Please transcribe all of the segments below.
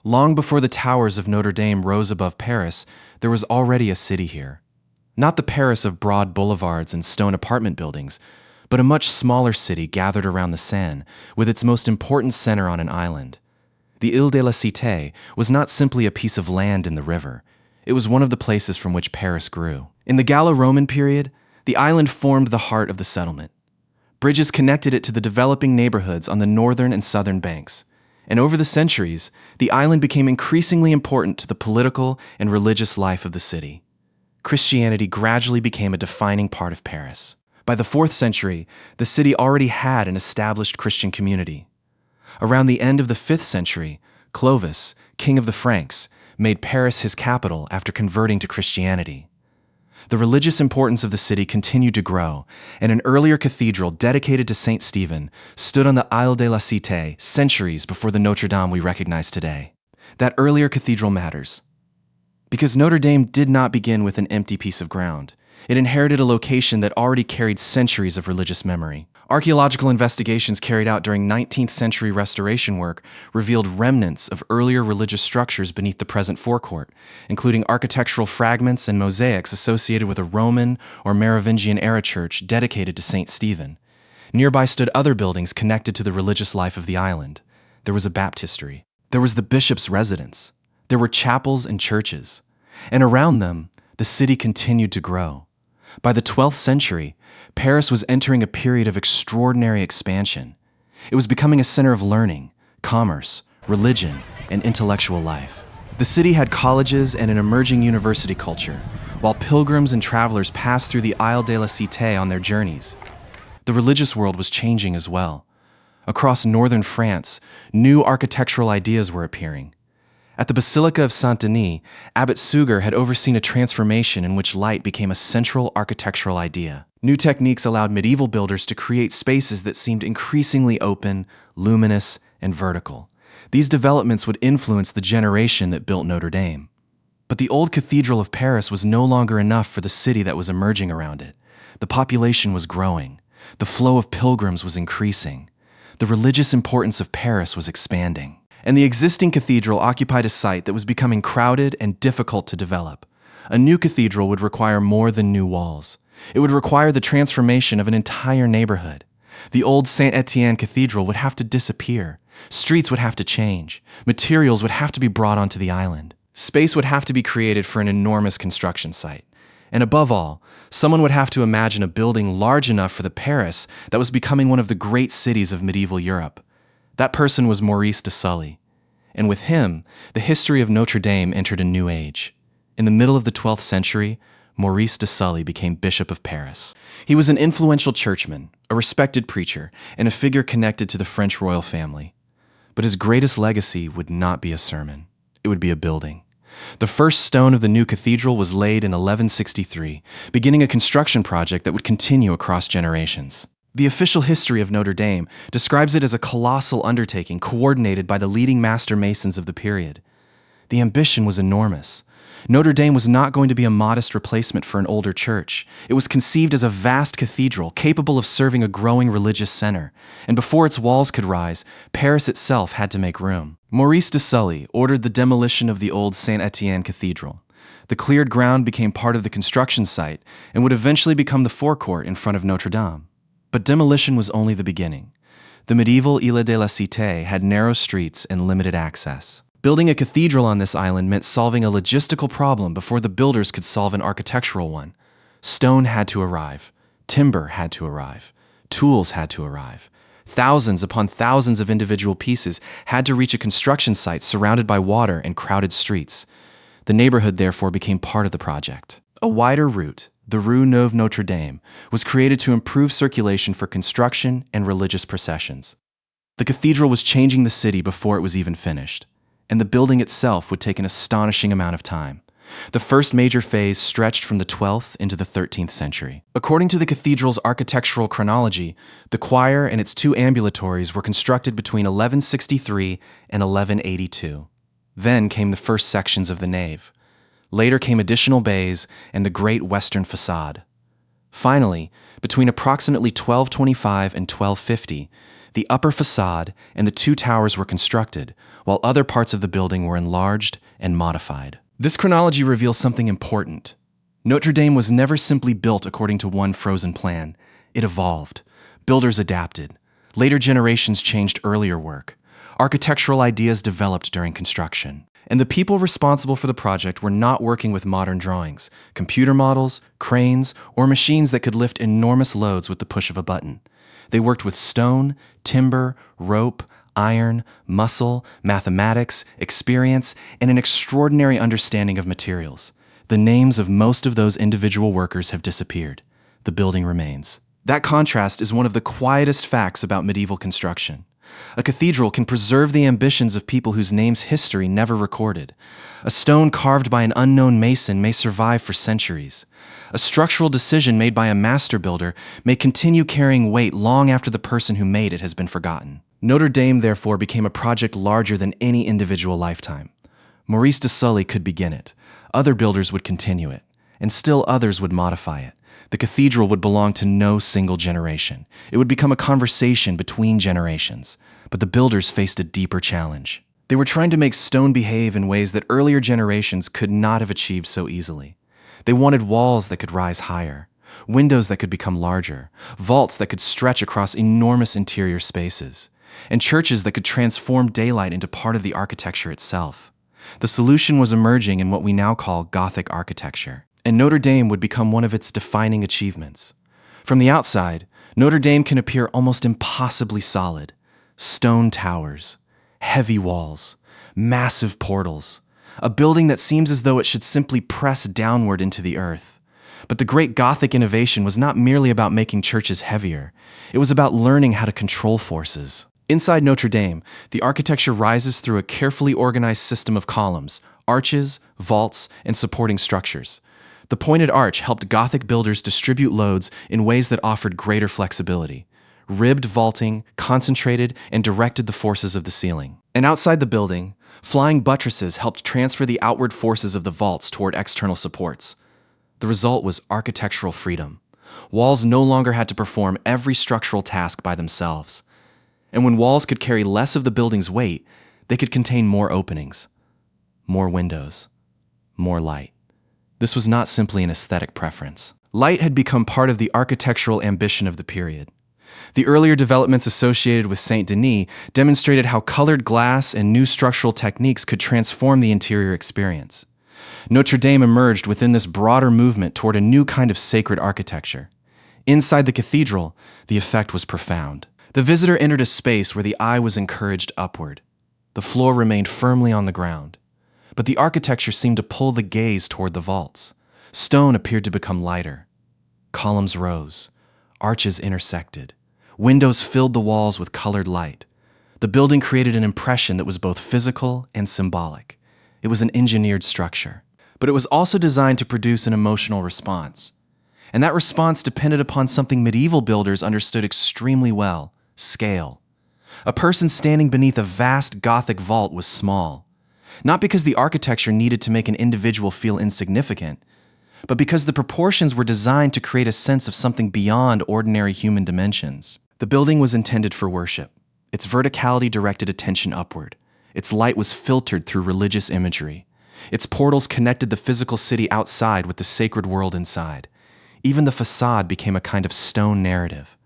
Long before the towers of Notre Dame rose above Paris, there was already a city here. Not the Paris of broad boulevards and stone apartment buildings, but a much smaller city gathered around the Seine, with its most important center on an island. The Ile de la Cité was not simply a piece of land in the river. It was one of the places from which Paris grew. In the Gallo-Roman period, the island formed the heart of the settlement. Bridges connected it to the developing neighborhoods on the northern and southern banks. And over the centuries, the island became increasingly important to the political and religious life of the city. Christianity gradually became a defining part of Paris. By the 4th century, the city already had an established Christian community. Around the end of the 5th century, Clovis, king of the Franks, made Paris his capital after converting to Christianity. The religious importance of the city continued to grow, and an earlier cathedral dedicated to Saint Stephen stood on the Ile de la Cité centuries before the Notre Dame we recognize today. That earlier cathedral matters, because Notre Dame did not begin with an empty piece of ground. It inherited a location that already carried centuries of religious memory. Archaeological investigations carried out during 19th century restoration work revealed remnants of earlier religious structures beneath the present forecourt, including architectural fragments and mosaics associated with a Roman or Merovingian-era church dedicated to Saint Stephen. Nearby stood other buildings connected to the religious life of the island. There was a baptistery. There was the bishop's residence. There were chapels and churches. And around them, the city continued to grow. By the 12th century, Paris was entering a period of extraordinary expansion. It was becoming a center of learning, commerce, religion, and intellectual life. The city had colleges and an emerging university culture, while pilgrims and travelers passed through the Ile de la Cité on their journeys. The religious world was changing as well. Across northern France, new architectural ideas were appearing. At the Basilica of Saint-Denis, Abbot Suger had overseen a transformation in which light became a central architectural idea. New techniques allowed medieval builders to create spaces that seemed increasingly open, luminous, and vertical. These developments would influence the generation that built Notre Dame. But the old Cathedral of Paris was no longer enough for the city that was emerging around it. The population was growing. The flow of pilgrims was increasing. The religious importance of Paris was expanding. And the existing cathedral occupied a site that was becoming crowded and difficult to develop. A new cathedral would require more than new walls. It would require the transformation of an entire neighborhood. The old Saint-Étienne Cathedral would have to disappear. Streets would have to change. Materials would have to be brought onto the island. Space would have to be created for an enormous construction site. And above all, someone would have to imagine a building large enough for the Paris that was becoming one of the great cities of medieval Europe. That person was Maurice de Sully. And with him, the history of Notre Dame entered a new age. In the middle of the 12th century, Maurice de Sully became Bishop of Paris. He was an influential churchman, a respected preacher, and a figure connected to the French royal family. But his greatest legacy would not be a sermon. It would be a building. The first stone of the new cathedral was laid in 1163, beginning a construction project that would continue across generations. The official history of Notre Dame describes it as a colossal undertaking coordinated by the leading master masons of the period. The ambition was enormous. Notre Dame was not going to be a modest replacement for an older church. It was conceived as a vast cathedral capable of serving a growing religious center, and before its walls could rise, Paris itself had to make room. Maurice de Sully ordered the demolition of the old Saint-Étienne Cathedral. The cleared ground became part of the construction site and would eventually become the forecourt in front of Notre Dame. But demolition was only the beginning. The medieval Ile de la Cité had narrow streets and limited access. Building a cathedral on this island meant solving a logistical problem before the builders could solve an architectural one. Stone had to arrive. Timber had to arrive. Tools had to arrive. Thousands upon thousands of individual pieces had to reach a construction site surrounded by water and crowded streets. The neighborhood therefore became part of the project. A wider route, the Rue Neuve Notre Dame, was created to improve circulation for construction and religious processions. The cathedral was changing the city before it was even finished, and the building itself would take an astonishing amount of time. The first major phase stretched from the 12th into the 13th century. According to the cathedral's architectural chronology, the choir and its 2 ambulatories were constructed between 1163 and 1182. Then came the first sections of the nave. Later came additional bays and the great western facade. Finally, between approximately 1225 and 1250, The upper facade and the two towers were constructed, while other parts of the building were enlarged and modified. This chronology reveals something important. Notre Dame was never simply built according to one frozen plan. It evolved. Builders adapted. Later generations changed earlier work. Architectural ideas developed during construction. And the people responsible for the project were not working with modern drawings, computer models, cranes, or machines that could lift enormous loads with the push of a button. They worked with stone, timber, rope, iron, muscle, mathematics, experience, and an extraordinary understanding of materials. The names of most of those individual workers have disappeared. The building remains. That contrast is one of the quietest facts about medieval construction. A cathedral can preserve the ambitions of people whose names history never recorded. A stone carved by an unknown mason may survive for centuries. A structural decision made by a master builder may continue carrying weight long after the person who made it has been forgotten. Notre Dame, therefore, became a project larger than any individual lifetime. Maurice de Sully could begin it. Other builders would continue it, and still others would modify it. The cathedral would belong to no single generation. It would become a conversation between generations. But the builders faced a deeper challenge. They were trying to make stone behave in ways that earlier generations could not have achieved so easily. They wanted walls that could rise higher, windows that could become larger, vaults that could stretch across enormous interior spaces, and churches that could transform daylight into part of the architecture itself. The solution was emerging in what we now call Gothic architecture, and Notre Dame would become one of its defining achievements. From the outside, Notre Dame can appear almost impossibly solid. Stone towers, heavy walls, massive portals, a building that seems as though it should simply press downward into the earth. But the great Gothic innovation was not merely about making churches heavier. It was about learning how to control forces. Inside Notre Dame, the architecture rises through a carefully organized system of columns, arches, vaults, and supporting structures. The pointed arch helped Gothic builders distribute loads in ways that offered greater flexibility. Ribbed vaulting concentrated and directed the forces of the ceiling. And outside the building, flying buttresses helped transfer the outward forces of the vaults toward external supports. The result was architectural freedom. Walls no longer had to perform every structural task by themselves. And when walls could carry less of the building's weight, they could contain more openings, more windows, more light. This was not simply an aesthetic preference. Light had become part of the architectural ambition of the period. The earlier developments associated with Saint Denis demonstrated how colored glass and new structural techniques could transform the interior experience. Notre Dame emerged within this broader movement toward a new kind of sacred architecture. Inside the cathedral, the effect was profound. The visitor entered a space where the eye was encouraged upward. The floor remained firmly on the ground, but the architecture seemed to pull the gaze toward the vaults. Stone appeared to become lighter. Columns rose. Arches intersected. Windows filled the walls with colored light. The building created an impression that was both physical and symbolic. It was an engineered structure, but it was also designed to produce an emotional response. And that response depended upon something medieval builders understood extremely well: scale. A person standing beneath a vast Gothic vault was small, not because the architecture needed to make an individual feel insignificant, but because the proportions were designed to create a sense of something beyond ordinary human dimensions. The building was intended for worship. Its verticality directed attention upward. Its light was filtered through religious imagery. Its portals connected the physical city outside with the sacred world inside. Even the facade became a kind of stone narrative.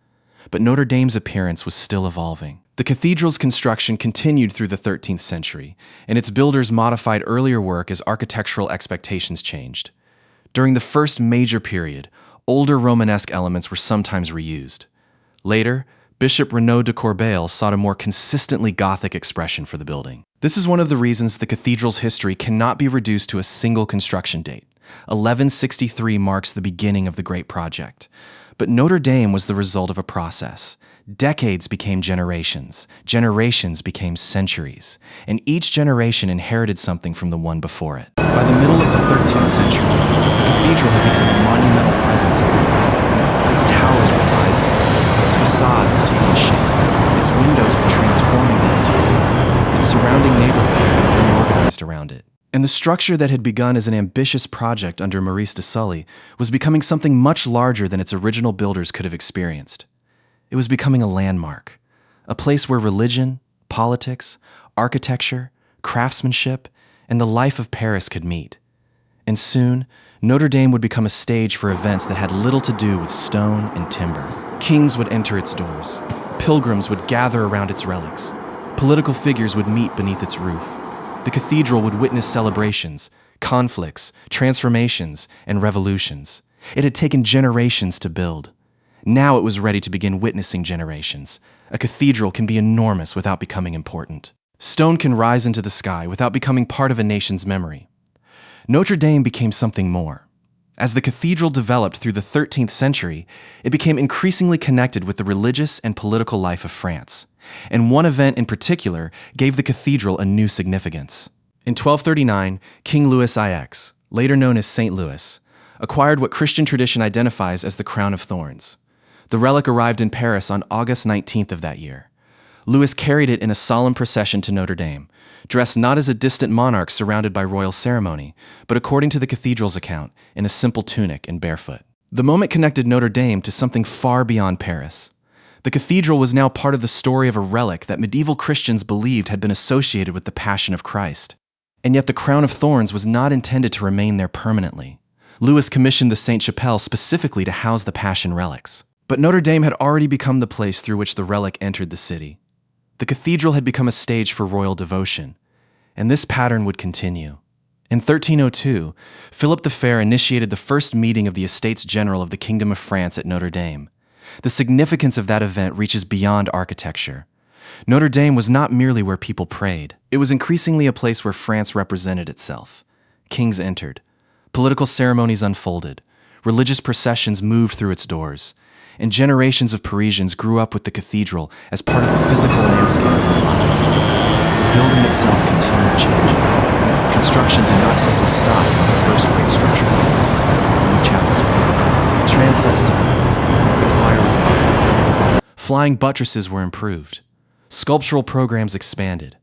But Notre Dame's appearance was still evolving. The cathedral's construction continued through the 13th century, and its builders modified earlier work as architectural expectations changed. During the first major period, older Romanesque elements were sometimes reused. Later, Bishop Renaud de Corbeil sought a more consistently Gothic expression for the building. This is one of the reasons the cathedral's history cannot be reduced to a single construction date. 1163 marks the beginning of the Great Project. But Notre Dame was the result of a process. Decades became generations. Generations became centuries. And each generation inherited something from the one before it. By the middle of the 13th century, the cathedral had become a monumental presence in Paris. Its towers were rising. Its facade was taking shape. Its windows were transforming the interior. Its surrounding neighborhood had been reorganized around it. And the structure that had begun as an ambitious project under Maurice de Sully was becoming something much larger than its original builders could have experienced. It was becoming a landmark, a place where religion, politics, architecture, craftsmanship, and the life of Paris could meet. And soon, Notre Dame would become a stage for events that had little to do with stone and timber. Kings would enter its doors. Pilgrims would gather around its relics. Political figures would meet beneath its roof. The cathedral would witness celebrations, conflicts, transformations, and revolutions. It had taken generations to build. Now it was ready to begin witnessing generations. A cathedral can be enormous without becoming important. Stone can rise into the sky without becoming part of a nation's memory. Notre Dame became something more. As the cathedral developed through the 13th century, it became increasingly connected with the religious and political life of France. And one event in particular gave the cathedral a new significance. In 1239, King Louis IX, later known as Saint Louis, acquired what Christian tradition identifies as the crown of thorns. The relic arrived in Paris on August 19th of that year. Louis carried it in a solemn procession to Notre Dame, dressed not as a distant monarch surrounded by royal ceremony, but according to the cathedral's account, in a simple tunic and barefoot. The moment connected Notre Dame to something far beyond Paris. The cathedral was now part of the story of a relic that medieval Christians believed had been associated with the Passion of Christ. And yet the crown of thorns was not intended to remain there permanently. Louis commissioned the Sainte-Chapelle specifically to house the Passion relics. But Notre Dame had already become the place through which the relic entered the city. The cathedral had become a stage for royal devotion, and this pattern would continue. In 1302, Philip the Fair initiated the first meeting of the Estates General of the Kingdom of France at Notre Dame. The significance of that event reaches beyond architecture. Notre Dame was not merely where people prayed. It was increasingly a place where France represented itself. Kings entered. Political ceremonies unfolded. Religious processions moved through its doors. And generations of Parisians grew up with the cathedral as part of the physical landscape of their lives. The building itself continued changing. Construction did not simply stop at the first great structure. New chapels were built. The transepts developed. The choir was modified. Flying buttresses were improved. Sculptural programs expanded.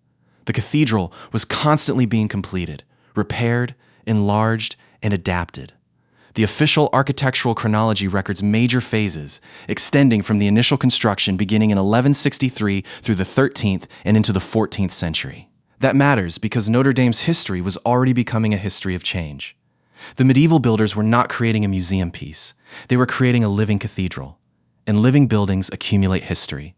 The cathedral was constantly being completed, repaired, enlarged, and adapted. The official architectural chronology records major phases, extending from the initial construction beginning in 1163 through the 13th and into the 14th century. That matters because Notre Dame's history was already becoming a history of change. The medieval builders were not creating a museum piece. They were creating a living cathedral. And living buildings accumulate history.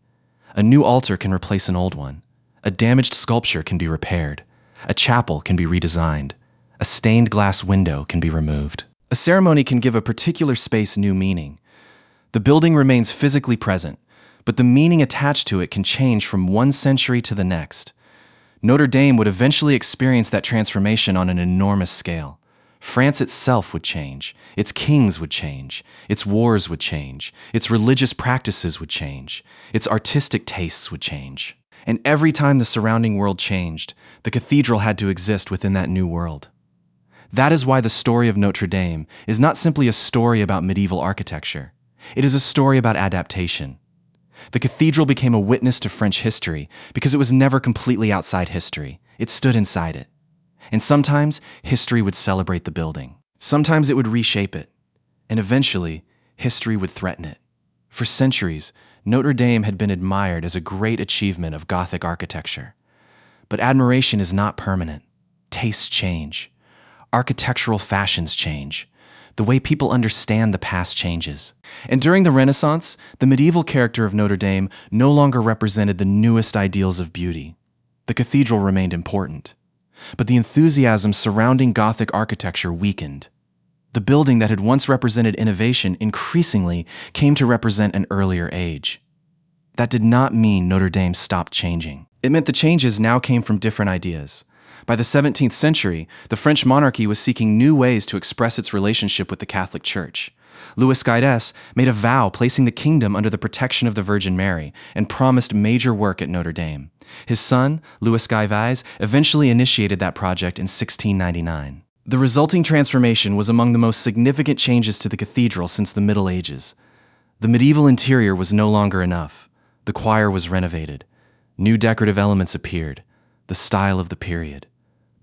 A new altar can replace an old one. A damaged sculpture can be repaired. A chapel can be redesigned. A stained glass window can be removed. A ceremony can give a particular space new meaning. The building remains physically present, but the meaning attached to it can change from one century to the next. Notre Dame would eventually experience that transformation on an enormous scale. France itself would change. Its kings would change. Its wars would change. Its religious practices would change. Its artistic tastes would change. And every time the surrounding world changed, the cathedral had to exist within that new world. That is why the story of Notre Dame is not simply a story about medieval architecture. It is a story about adaptation. The cathedral became a witness to French history because it was never completely outside history. It stood inside it. And sometimes history would celebrate the building. Sometimes it would reshape it. And eventually, history would threaten it. For centuries, Notre Dame had been admired as a great achievement of Gothic architecture. But admiration is not permanent. Tastes change. Architectural fashions change. The way people understand the past changes. And during the Renaissance, the medieval character of Notre Dame no longer represented the newest ideals of beauty. The cathedral remained important. But the enthusiasm surrounding Gothic architecture weakened. The building that had once represented innovation increasingly came to represent an earlier age. That did not mean Notre Dame stopped changing. It meant the changes now came from different ideas. By the 17th century, the French monarchy was seeking new ways to express its relationship with the Catholic Church. Louis XIV made a vow placing the kingdom under the protection of the Virgin Mary and promised major work at Notre Dame. His son, Louis XIV, eventually initiated that project in 1699. The resulting transformation was among the most significant changes to the cathedral since the Middle Ages. The medieval interior was no longer enough. The choir was renovated. New decorative elements appeared. The style of the period,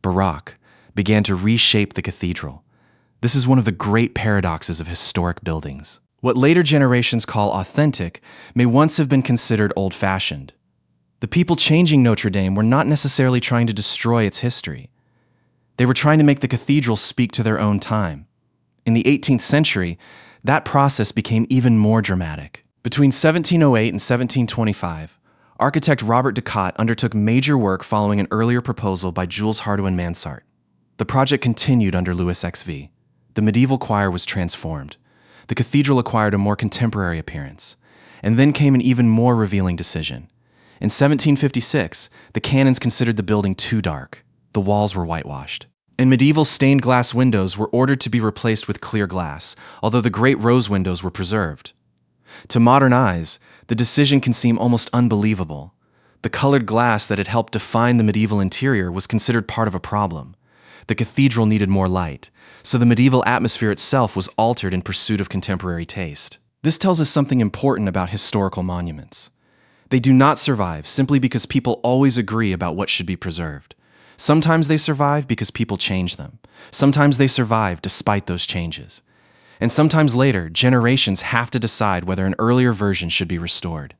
Baroque, began to reshape the cathedral. This is one of the great paradoxes of historic buildings. What later generations call authentic may once have been considered old-fashioned. The people changing Notre Dame were not necessarily trying to destroy its history. They were trying to make the cathedral speak to their own time. In the 18th century, that process became even more dramatic. Between 1708 and 1725, architect Robert Ducat undertook major work following an earlier proposal by Jules Hardouin-Mansart. The project continued under Louis XV. The medieval choir was transformed. The cathedral acquired a more contemporary appearance. And then came an even more revealing decision. In 1756, the canons considered the building too dark. The walls were whitewashed. And medieval stained glass windows were ordered to be replaced with clear glass, although the great rose windows were preserved. To modern eyes, the decision can seem almost unbelievable. The colored glass that had helped define the medieval interior was considered part of a problem. The cathedral needed more light, so the medieval atmosphere itself was altered in pursuit of contemporary taste. This tells us something important about historical monuments. They do not survive simply because people always agree about what should be preserved. Sometimes they survive because people change them. Sometimes they survive despite those changes. And sometimes later, generations have to decide whether an earlier version should be restored.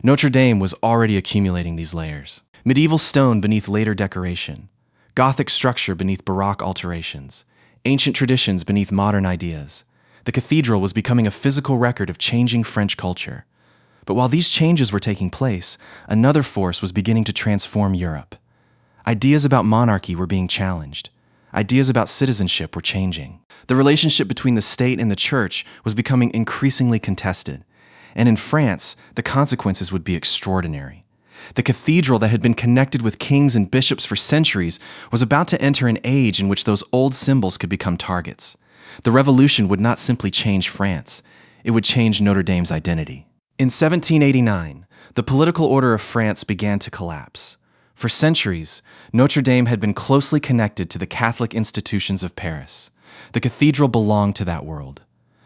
Notre Dame was already accumulating these layers. Medieval stone beneath later decoration. Gothic structure beneath Baroque alterations. Ancient traditions beneath modern ideas. The cathedral was becoming a physical record of changing French culture. But while these changes were taking place, another force was beginning to transform Europe. Ideas about monarchy were being challenged. Ideas about citizenship were changing. The relationship between the state and the church was becoming increasingly contested. And in France, the consequences would be extraordinary. The cathedral that had been connected with kings and bishops for centuries was about to enter an age in which those old symbols could become targets. The revolution would not simply change France, it would change Notre Dame's identity. In 1789, the political order of France began to collapse. For centuries, Notre Dame had been closely connected to the Catholic institutions of Paris. The cathedral belonged to that world.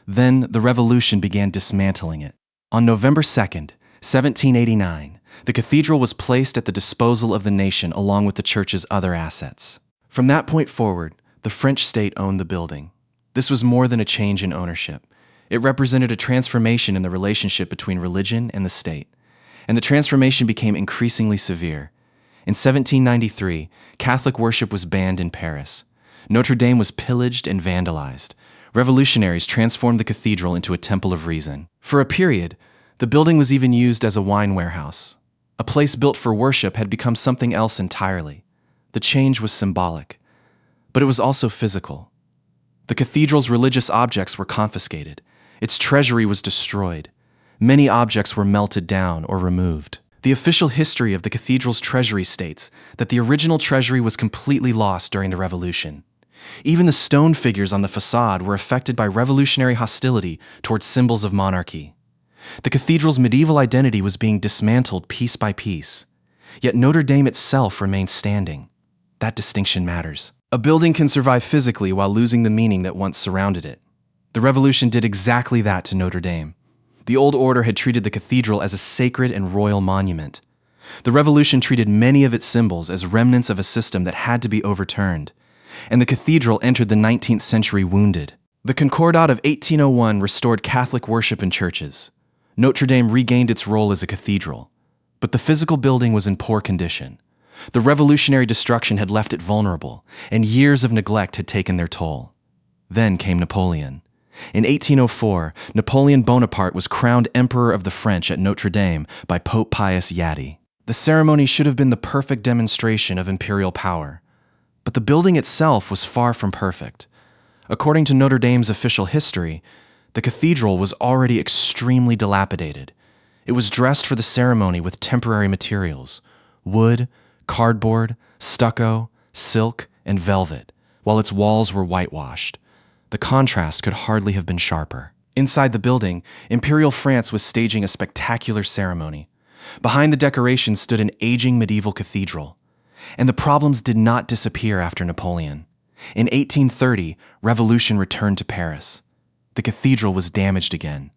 Then the revolution began dismantling it. On November 2nd, 1789, the cathedral was placed at the disposal of the nation along with the church's other assets. From that point forward, the French state owned the building. This was more than a change in ownership. It represented a transformation in the relationship between religion and the state. And the transformation became increasingly severe. In 1793, Catholic worship was banned in Paris. Notre Dame was pillaged and vandalized. Revolutionaries transformed the cathedral into a temple of reason. For a period, the building was even used as a wine warehouse. A place built for worship had become something else entirely. The change was symbolic, but it was also physical. The cathedral's religious objects were confiscated. Its treasury was destroyed. Many objects were melted down or removed. The official history of the cathedral's treasury states that the original treasury was completely lost during the Revolution. Even the stone figures on the facade were affected by revolutionary hostility towards symbols of monarchy. The cathedral's medieval identity was being dismantled piece by piece. Yet Notre Dame itself remained standing. That distinction matters. A building can survive physically while losing the meaning that once surrounded it. The Revolution did exactly that to Notre Dame. The old order had treated the cathedral as a sacred and royal monument. The Revolution treated many of its symbols as remnants of a system that had to be overturned. And the cathedral entered the 19th century wounded. The Concordat of 1801 restored Catholic worship in churches. Notre Dame regained its role as a cathedral. But the physical building was in poor condition. The revolutionary destruction had left it vulnerable, and years of neglect had taken their toll. Then came Napoleon. In 1804, Napoleon Bonaparte was crowned Emperor of the French at Notre Dame by Pope Pius X. The ceremony should have been the perfect demonstration of imperial power. But the building itself was far from perfect. According to Notre Dame's official history, the cathedral was already extremely dilapidated. It was dressed for the ceremony with temporary materials: wood, cardboard, stucco, silk, and velvet, while its walls were whitewashed. The contrast could hardly have been sharper. Inside the building, Imperial France was staging a spectacular ceremony. Behind the decorations stood an aging medieval cathedral. And the problems did not disappear after Napoleon. In 1830, revolution returned to Paris. The cathedral was damaged again.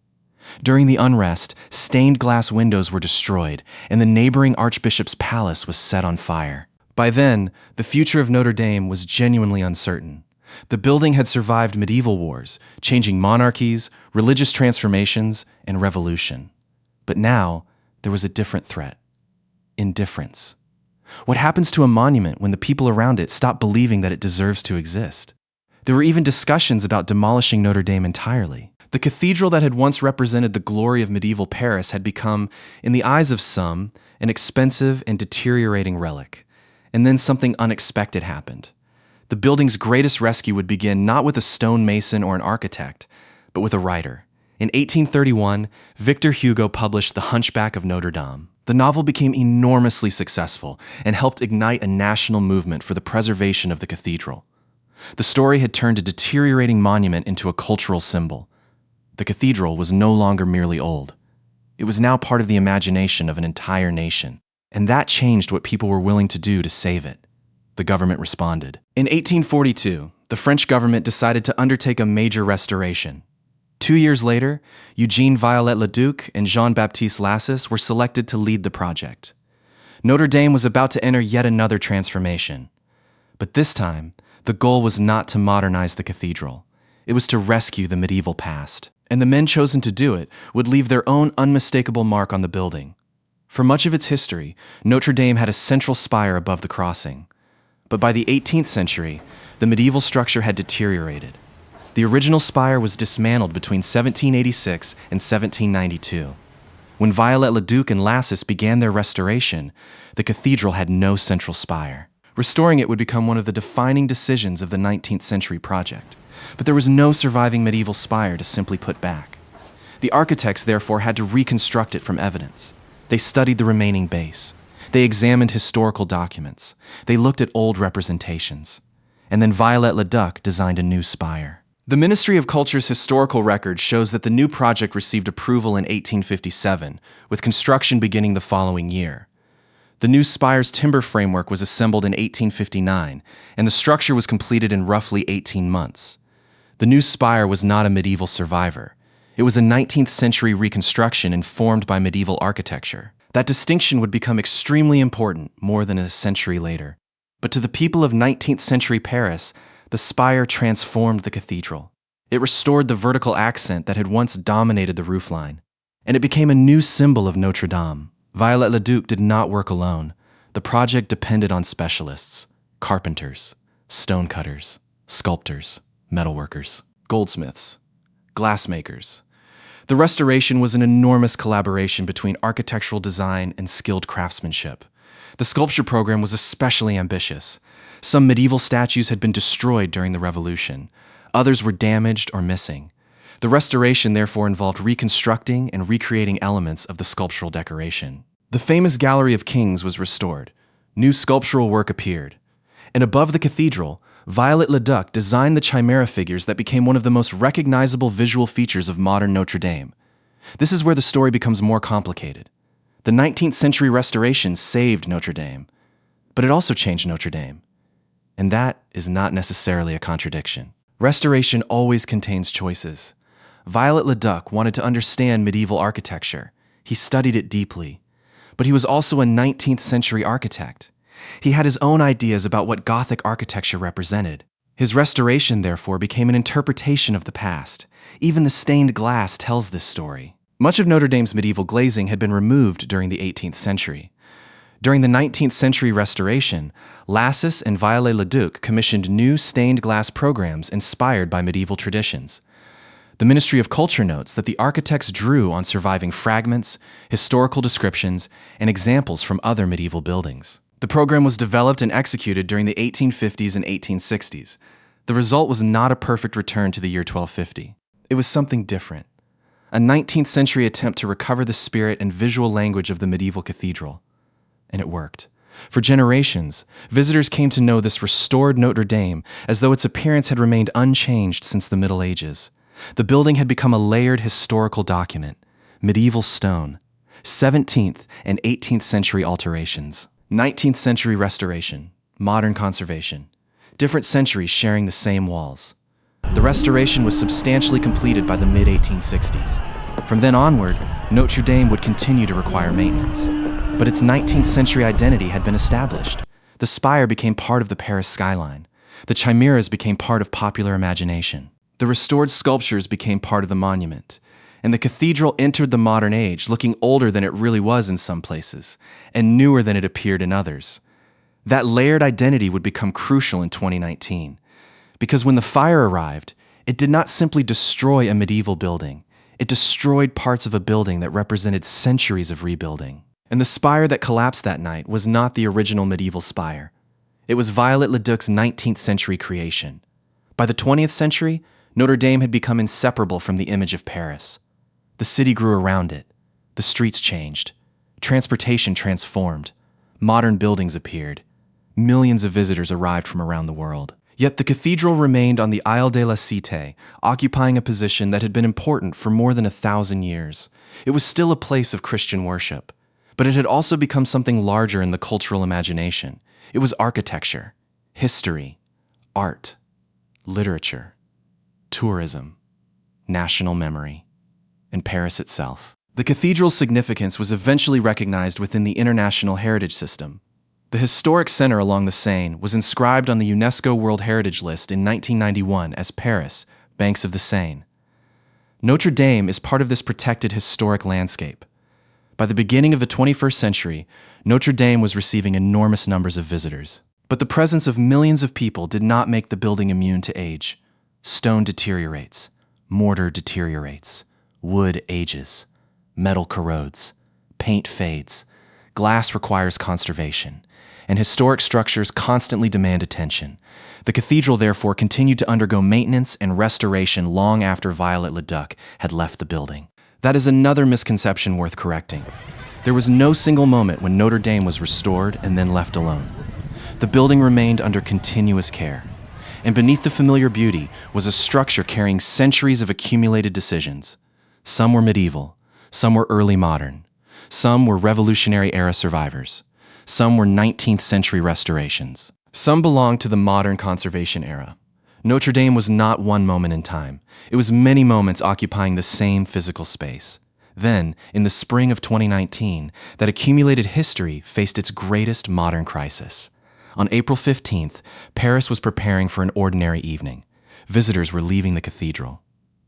During the unrest, stained glass windows were destroyed, and the neighboring archbishop's palace was set on fire. By then, the future of Notre Dame was genuinely uncertain. The building had survived medieval wars, changing monarchies, religious transformations, and revolution. But now, there was a different threat. Indifference. What happens to a monument when the people around it stop believing that it deserves to exist? There were even discussions about demolishing Notre Dame entirely. The cathedral that had once represented the glory of medieval Paris had become, in the eyes of some, an expensive and deteriorating relic. And then something unexpected happened. The building's greatest rescue would begin not with a stonemason or an architect, but with a writer. In 1831, Victor Hugo published The Hunchback of Notre Dame. The novel became enormously successful and helped ignite a national movement for the preservation of the cathedral. The story had turned a deteriorating monument into a cultural symbol. The cathedral was no longer merely old. It was now part of the imagination of an entire nation, and that changed what people were willing to do to save it. The government responded. In 1842, the French government decided to undertake a major restoration. 2 years later, Eugene Viollet-le-Duc and Jean-Baptiste Lassus were selected to lead the project. Notre Dame was about to enter yet another transformation. But this time, the goal was not to modernize the cathedral. It was to rescue the medieval past. And the men chosen to do it would leave their own unmistakable mark on the building. For much of its history, Notre Dame had a central spire above the crossing. But by the 18th century, the medieval structure had deteriorated. The original spire was dismantled between 1786 and 1792. When Viollet-le-Duc and Lassus began their restoration, the cathedral had no central spire. Restoring it would become one of the defining decisions of the 19th century project. But there was no surviving medieval spire to simply put back. The architects, therefore, had to reconstruct it from evidence. They studied the remaining base. They examined historical documents. They looked at old representations. And then Viollet-le-Duc designed a new spire. The Ministry of Culture's historical record shows that the new project received approval in 1857, with construction beginning the following year. The new spire's timber framework was assembled in 1859, and the structure was completed in roughly 18 months. The new spire was not a medieval survivor. It was a 19th century reconstruction informed by medieval architecture. That distinction would become extremely important more than a century later. But to the people of 19th century Paris, the spire transformed the cathedral. It restored the vertical accent that had once dominated the roofline, and it became a new symbol of Notre Dame. Viollet-le-Duc did not work alone. The project depended on specialists: carpenters, stonecutters, sculptors, metalworkers, goldsmiths, glassmakers. The restoration was an enormous collaboration between architectural design and skilled craftsmanship. The sculpture program was especially ambitious. Some medieval statues had been destroyed during the Revolution. Others were damaged or missing. The restoration therefore involved reconstructing and recreating elements of the sculptural decoration. The famous Gallery of Kings was restored. New sculptural work appeared. And above the cathedral, Viollet-le-Duc designed the chimera figures that became one of the most recognizable visual features of modern Notre Dame. This is where the story becomes more complicated. The 19th century restoration saved Notre Dame, but it also changed Notre Dame. And that is not necessarily a contradiction. Restoration always contains choices. Viollet-le-Duc wanted to understand medieval architecture. He studied it deeply. But he was also a 19th century architect. He had his own ideas about what Gothic architecture represented. His restoration, therefore, became an interpretation of the past. Even the stained glass tells this story. Much of Notre Dame's medieval glazing had been removed during the 18th century. During the 19th century restoration, Lassus and Viollet-le-Duc commissioned new stained glass programs inspired by medieval traditions. The Ministry of Culture notes that the architects drew on surviving fragments, historical descriptions, and examples from other medieval buildings. The program was developed and executed during the 1850s and 1860s. The result was not a perfect return to the year 1250. It was something different. A 19th century attempt to recover the spirit and visual language of the medieval cathedral. And it worked. For generations, visitors came to know this restored Notre Dame as though its appearance had remained unchanged since the Middle Ages. The building had become a layered historical document: medieval stone, 17th and 18th century alterations, 19th century restoration, modern conservation, different centuries sharing the same walls. The restoration was substantially completed by the mid-1860s. From then onward, Notre Dame would continue to require maintenance. But its 19th century identity had been established. The spire became part of the Paris skyline. The chimeras became part of popular imagination. The restored sculptures became part of the monument. and the cathedral entered the modern age looking older than it really was in some places, and newer than it appeared in others. That layered identity would become crucial in 2019, because when the fire arrived, it did not simply destroy a medieval building, it destroyed parts of a building that represented centuries of rebuilding. And the spire that collapsed that night was not the original medieval spire. It was Viollet-le-Duc's 19th century creation. By the 20th century, Notre Dame had become inseparable from the image of Paris. The city grew around it. The streets changed. Transportation transformed. Modern buildings appeared. Millions of visitors arrived from around the world. Yet the cathedral remained on the Isle de la Cité, occupying a position that had been important for more than 1,000 years. It was still a place of Christian worship, but it had also become something larger in the cultural imagination. It was architecture, history, art, literature, tourism, national memory, and Paris itself. The cathedral's significance was eventually recognized within the International Heritage System. The historic center along the Seine was inscribed on the UNESCO World Heritage List in 1991 as Paris, Banks of the Seine. Notre Dame is part of this protected historic landscape. By the beginning of the 21st century, Notre Dame was receiving enormous numbers of visitors. But the presence of millions of people did not make the building immune to age. Stone deteriorates, mortar deteriorates, wood ages, metal corrodes, paint fades, glass requires conservation, and historic structures constantly demand attention. The cathedral therefore continued to undergo maintenance and restoration long after Viollet-le-Duc had left the building. That is another misconception worth correcting. There was no single moment when Notre Dame was restored and then left alone. The building remained under continuous care, and beneath the familiar beauty was a structure carrying centuries of accumulated decisions. Some were medieval, some were early modern, some were Revolutionary-era survivors, some were 19th century restorations. Some belonged to the modern conservation era. Notre Dame was not one moment in time. It was many moments occupying the same physical space. Then, in the spring of 2019, that accumulated history faced its greatest modern crisis. On April 15th, Paris was preparing for an ordinary evening. Visitors were leaving the cathedral.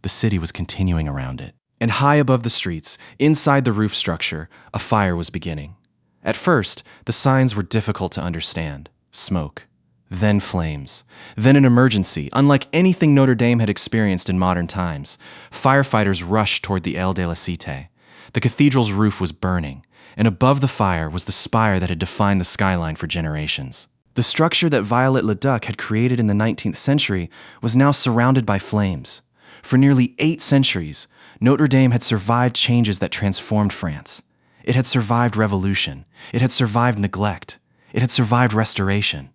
The city was continuing around it. And high above the streets, inside the roof structure, a fire was beginning. At first, the signs were difficult to understand. Smoke, then flames, then an emergency, unlike anything Notre Dame had experienced in modern times. Firefighters rushed toward the Aile de la Cité. The cathedral's roof was burning, and above the fire was the spire that had defined the skyline for generations. The structure that Viollet-le-Duc had created in the 19th century was now surrounded by flames. For nearly 8 centuries, Notre Dame had survived changes that transformed France. It had survived revolution. It had survived neglect. It had survived restoration.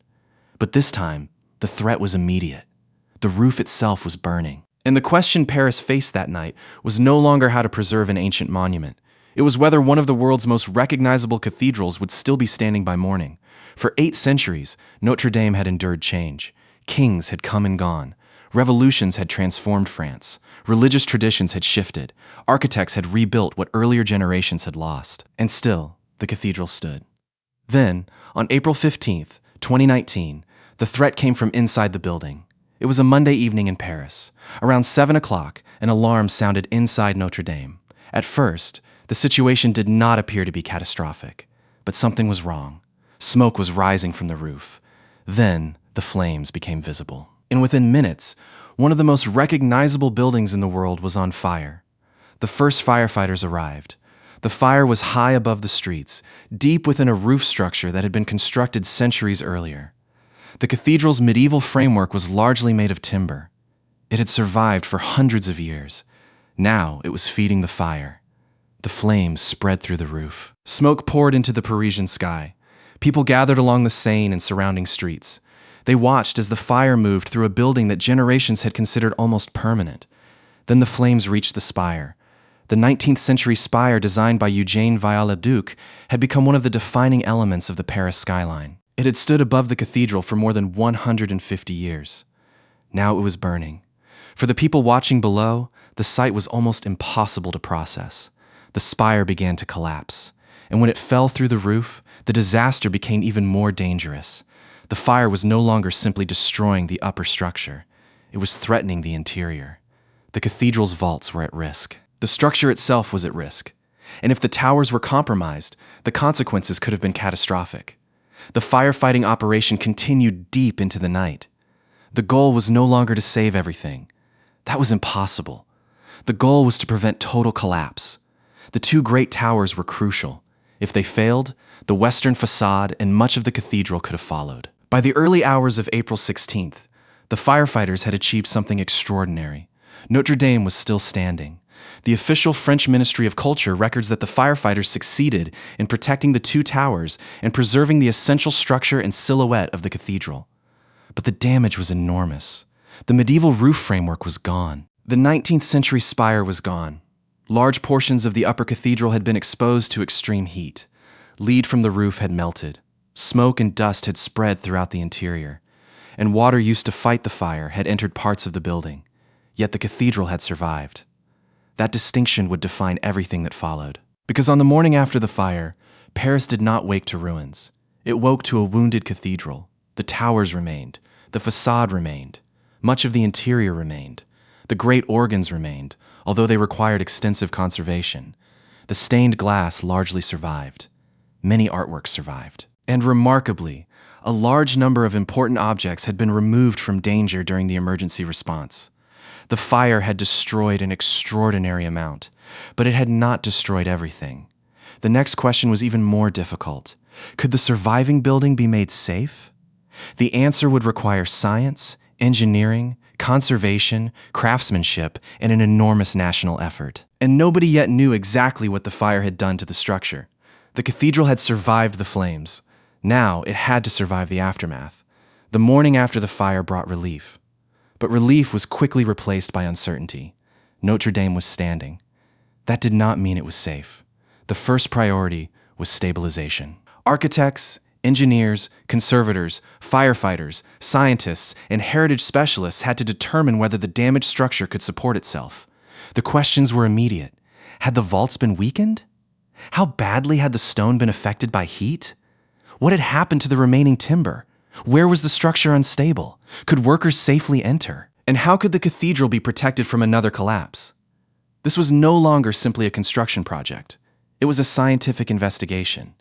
But this time, the threat was immediate. The roof itself was burning. And the question Paris faced that night was no longer how to preserve an ancient monument. It was whether one of the world's most recognizable cathedrals would still be standing by morning. For 8 centuries, Notre Dame had endured change. Kings had come and gone. Revolutions had transformed France. Religious traditions had shifted. Architects had rebuilt what earlier generations had lost. And still, the cathedral stood. Then, on April 15th, 2019, the threat came from inside the building. It was a Monday evening in Paris. Around 7 o'clock, an alarm sounded inside Notre Dame. At first, the situation did not appear to be catastrophic, but something was wrong. Smoke was rising from the roof. Then, the flames became visible. And within minutes, one of the most recognizable buildings in the world was on fire. The first firefighters arrived. The fire was high above the streets, deep within a roof structure that had been constructed centuries earlier. The cathedral's medieval framework was largely made of timber. It had survived for hundreds of years. Now it was feeding the fire. The flames spread through the roof. Smoke poured into the Parisian sky. People gathered along the Seine and surrounding streets. They watched as the fire moved through a building that generations had considered almost permanent. Then the flames reached the spire. The 19th century spire designed by Eugène Viollet-le-Duc had become one of the defining elements of the Paris skyline. It had stood above the cathedral for more than 150 years. Now it was burning. For the people watching below, the sight was almost impossible to process. The spire began to collapse, and when it fell through the roof, the disaster became even more dangerous. The fire was no longer simply destroying the upper structure. It was threatening the interior. The cathedral's vaults were at risk. The structure itself was at risk, and if the towers were compromised, the consequences could have been catastrophic. The firefighting operation continued deep into the night. The goal was no longer to save everything. That was impossible. The goal was to prevent total collapse. The two great towers were crucial. If they failed, the western facade and much of the cathedral could have followed. By the early hours of April 16th, the firefighters had achieved something extraordinary. Notre Dame was still standing. The official French Ministry of Culture records that the firefighters succeeded in protecting the two towers and preserving the essential structure and silhouette of the cathedral. But the damage was enormous. The medieval roof framework was gone. The 19th century spire was gone. Large portions of the upper cathedral had been exposed to extreme heat. Lead from the roof had melted. Smoke and dust had spread throughout the interior. And water used to fight the fire had entered parts of the building. Yet the cathedral had survived. That distinction would define everything that followed. Because on the morning after the fire, Paris did not wake to ruins. It woke to a wounded cathedral. The towers remained. The facade remained. Much of the interior remained. The great organs remained, although they required extensive conservation. The stained glass largely survived. Many artworks survived. And remarkably, a large number of important objects had been removed from danger during the emergency response. The fire had destroyed an extraordinary amount, but it had not destroyed everything. The next question was even more difficult. Could the surviving building be made safe? The answer would require science, engineering, conservation, craftsmanship, and an enormous national effort. And nobody yet knew exactly what the fire had done to the structure. The cathedral had survived the flames. Now it had to survive the aftermath. The morning after the fire brought relief. But relief was quickly replaced by uncertainty. Notre Dame was standing. That did not mean it was safe. The first priority was stabilization. Architects, engineers, conservators, firefighters, scientists, and heritage specialists had to determine whether the damaged structure could support itself. The questions were immediate. Had the vaults been weakened? How badly had the stone been affected by heat? What had happened to the remaining timber? Where was the structure unstable? Could workers safely enter? And how could the cathedral be protected from another collapse? This was no longer simply a construction project. It was a scientific investigation.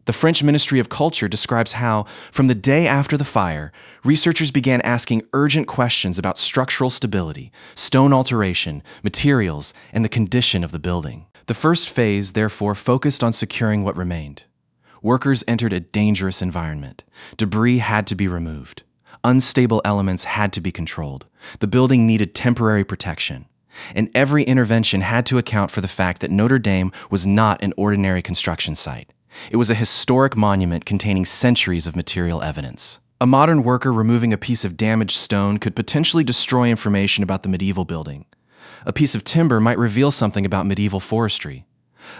The French Ministry of Culture describes how, from the day after the fire, researchers began asking urgent questions about structural stability, stone alteration, materials, and the condition of the building. The first phase, therefore, focused on securing what remained. Workers entered a dangerous environment. Debris had to be removed. Unstable elements had to be controlled. The building needed temporary protection. And every intervention had to account for the fact that Notre Dame was not an ordinary construction site. It was a historic monument containing centuries of material evidence. A modern worker removing a piece of damaged stone could potentially destroy information about the medieval building. A piece of timber might reveal something about medieval forestry.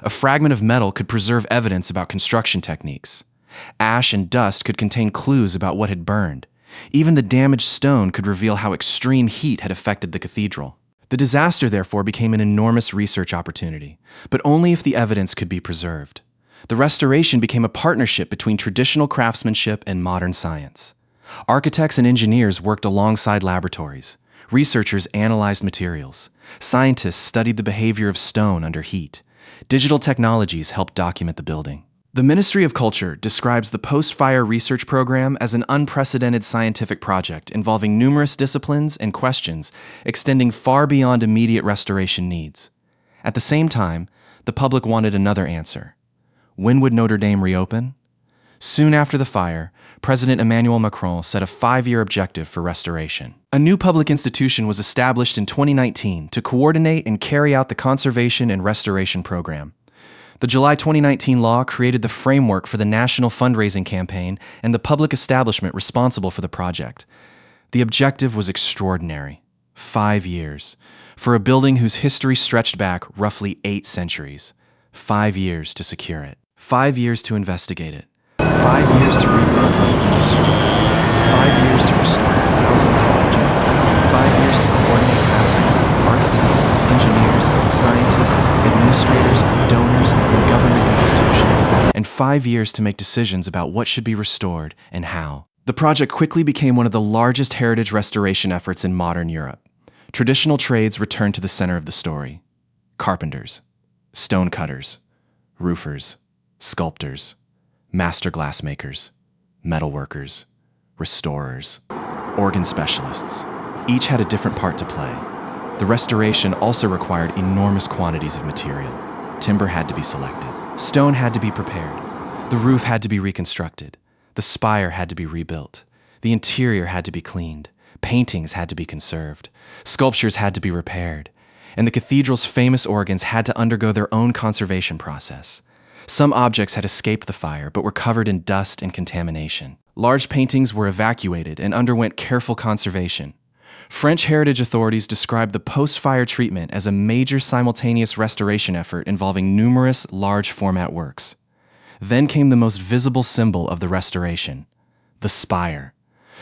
A fragment of metal could preserve evidence about construction techniques. Ash and dust could contain clues about what had burned. Even the damaged stone could reveal how extreme heat had affected the cathedral. The disaster, therefore, became an enormous research opportunity, but only if the evidence could be preserved. The restoration became a partnership between traditional craftsmanship and modern science. Architects and engineers worked alongside laboratories. Researchers analyzed materials. Scientists studied the behavior of stone under heat. Digital technologies helped document the building. The Ministry of Culture describes the post-fire research program as an unprecedented scientific project involving numerous disciplines and questions extending far beyond immediate restoration needs. At the same time, the public wanted another answer. When would Notre Dame reopen? Soon after the fire, President Emmanuel Macron set a 5-year objective for restoration. A new public institution was established in 2019 to coordinate and carry out the conservation and restoration program. The July 2019 law created the framework for the national fundraising campaign and the public establishment responsible for the project. The objective was extraordinary. 5 years. For a building whose history stretched back roughly 8 centuries. 5 years to secure it. 5 years to investigate it. 5 years to rebuild what had been destroyed. 5 years to restore thousands of objects. 5 years to coordinate craftsmen, architects, engineers, scientists, administrators, donors, and government institutions. And 5 years to make decisions about what should be restored and how. The project quickly became one of the largest heritage restoration efforts in modern Europe. Traditional trades returned to the center of the story. Carpenters, stonecutters, roofers, sculptors, master glassmakers, metalworkers, restorers, organ specialists. Each had a different part to play. The restoration also required enormous quantities of material. Timber had to be selected. Stone had to be prepared. The roof had to be reconstructed. The spire had to be rebuilt. The interior had to be cleaned. Paintings had to be conserved. Sculptures had to be repaired. And the cathedral's famous organs had to undergo their own conservation process. Some objects had escaped the fire but were covered in dust and contamination. Large paintings were evacuated and underwent careful conservation. French heritage authorities described the post-fire treatment as a major simultaneous restoration effort involving numerous large-format works. Then came the most visible symbol of the restoration, the spire.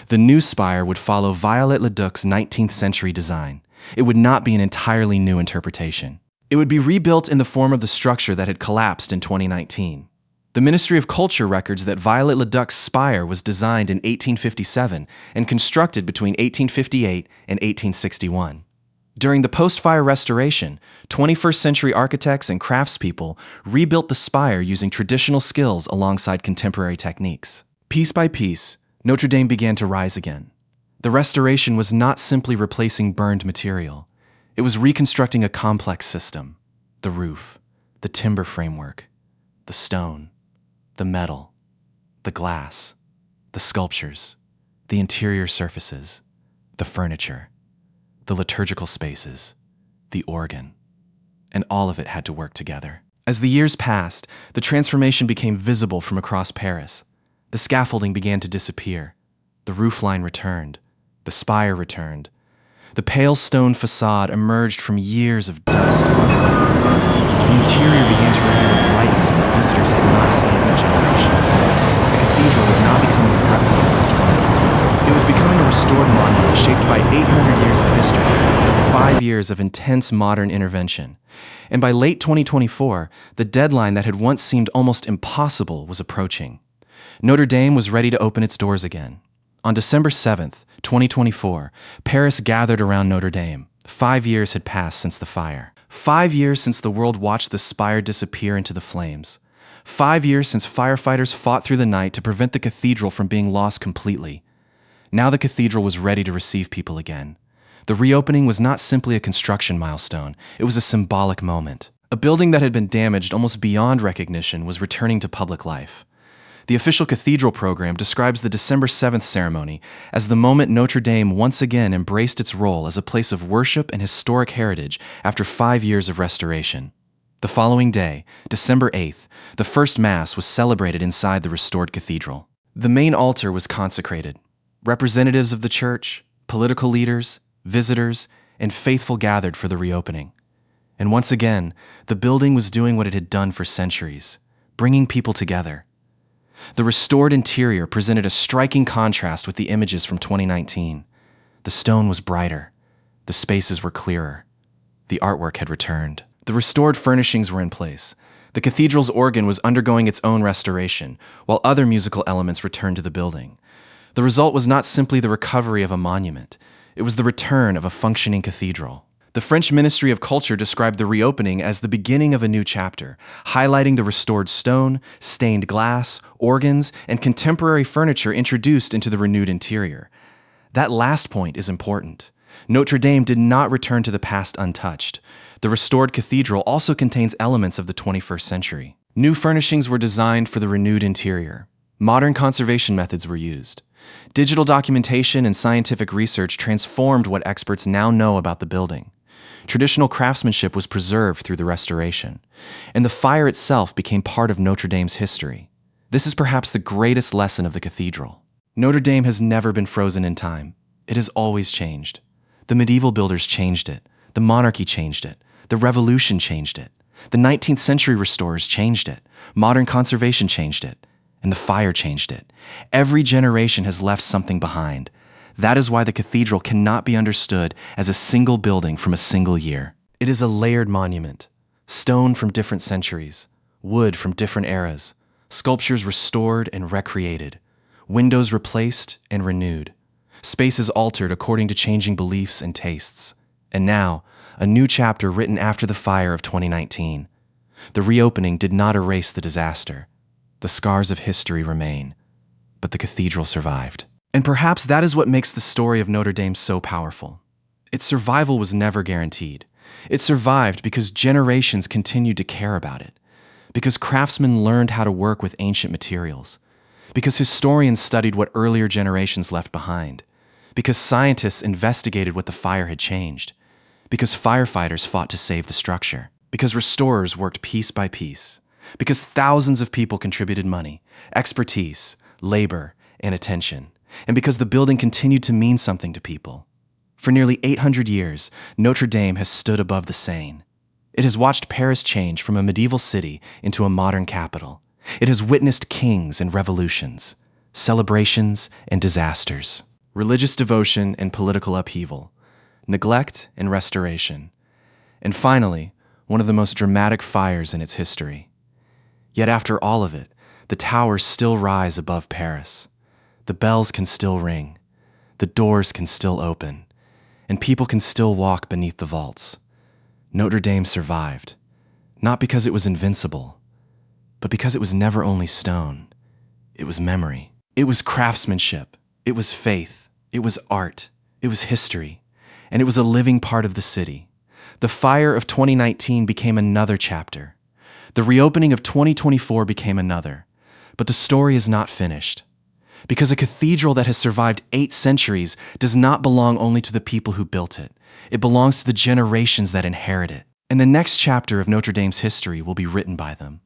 The new spire would follow Viollet-le-Duc's 19th century design. It would not be an entirely new interpretation. It would be rebuilt in the form of the structure that had collapsed in 2019. The Ministry of Culture records that Viollet-le-Duc's spire was designed in 1857 and constructed between 1858 and 1861. During the post-fire restoration, 21st century architects and craftspeople rebuilt the spire using traditional skills alongside contemporary techniques. Piece by piece, Notre Dame began to rise again. The restoration was not simply replacing burned material. It was reconstructing a complex system: the roof, the timber framework, the stone, the metal, the glass, the sculptures, the interior surfaces, the furniture, the liturgical spaces, the organ, and all of it had to work together. As the years passed, the transformation became visible from across Paris. The scaffolding began to disappear. The roofline returned. The spire returned. The pale stone facade emerged from years of dust and neglect. The interior began to reveal a brightness that visitors had not seen for generations. The cathedral was not becoming a replica of 2018. It was becoming a restored monument shaped by 800 years of history, 5 years of intense modern intervention. And by late 2024, the deadline that had once seemed almost impossible was approaching. Notre Dame was ready to open its doors again. On December 7th, 2024, Paris gathered around Notre Dame. 5 years had passed since the fire. 5 years since the world watched the spire disappear into the flames. 5 years since firefighters fought through the night to prevent the cathedral from being lost completely. Now the cathedral was ready to receive people again. The reopening was not simply a construction milestone, it was a symbolic moment. A building that had been damaged almost beyond recognition was returning to public life. The official cathedral program describes the December 7th ceremony as the moment Notre Dame once again embraced its role as a place of worship and historic heritage after 5 years of restoration. The following day, December 8th, the first Mass was celebrated inside the restored cathedral. The main altar was consecrated. Representatives of the church, political leaders, visitors, and faithful gathered for the reopening. And once again, the building was doing what it had done for centuries, bringing people together. The restored interior presented a striking contrast with the images from 2019. The stone was brighter. The spaces were clearer. The artwork had returned. The restored furnishings were in place. The cathedral's organ was undergoing its own restoration, while other musical elements returned to the building. The result was not simply the recovery of a monument. It was the return of a functioning cathedral. The French Ministry of Culture described the reopening as the beginning of a new chapter, highlighting the restored stone, stained glass, organs, and contemporary furniture introduced into the renewed interior. That last point is important. Notre Dame did not return to the past untouched. The restored cathedral also contains elements of the 21st century. New furnishings were designed for the renewed interior. Modern conservation methods were used. Digital documentation and scientific research transformed what experts now know about the building. Traditional craftsmanship was preserved through the restoration, and the fire itself became part of Notre Dame's history. This is perhaps the greatest lesson of the cathedral. Notre Dame has never been frozen in time. It has always changed. The medieval builders changed it. The monarchy changed it. The Revolution changed it. The 19th century restorers changed it. Modern conservation changed it. And the fire changed it. Every generation has left something behind. That is why the cathedral cannot be understood as a single building from a single year. It is a layered monument. Stone from different centuries, wood from different eras, sculptures restored and recreated, windows replaced and renewed, spaces altered according to changing beliefs and tastes. And now, a new chapter written after the fire of 2019. The reopening did not erase the disaster. The scars of history remain, but the cathedral survived. And perhaps that is what makes the story of Notre Dame so powerful. Its survival was never guaranteed. It survived because generations continued to care about it, because craftsmen learned how to work with ancient materials, because historians studied what earlier generations left behind, because scientists investigated what the fire had changed, because firefighters fought to save the structure, because restorers worked piece by piece, because thousands of people contributed money, expertise, labor, and attention, and because the building continued to mean something to people. For nearly 800 years, Notre Dame has stood above the Seine. It has watched Paris change from a medieval city into a modern capital. It has witnessed kings and revolutions, celebrations and disasters, religious devotion and political upheaval, neglect and restoration, and finally, one of the most dramatic fires in its history. Yet after all of it, the towers still rise above Paris. The bells can still ring. The doors can still open. And people can still walk beneath the vaults. Notre Dame survived, not because it was invincible, but because it was never only stone. It was memory. It was craftsmanship. It was faith. It was art. It was history. And it was a living part of the city. The fire of 2019 became another chapter. The reopening of 2024 became another. But the story is not finished. Because a cathedral that has survived 8 centuries does not belong only to the people who built it. It belongs to the generations that inherit it. And the next chapter of Notre Dame's history will be written by them.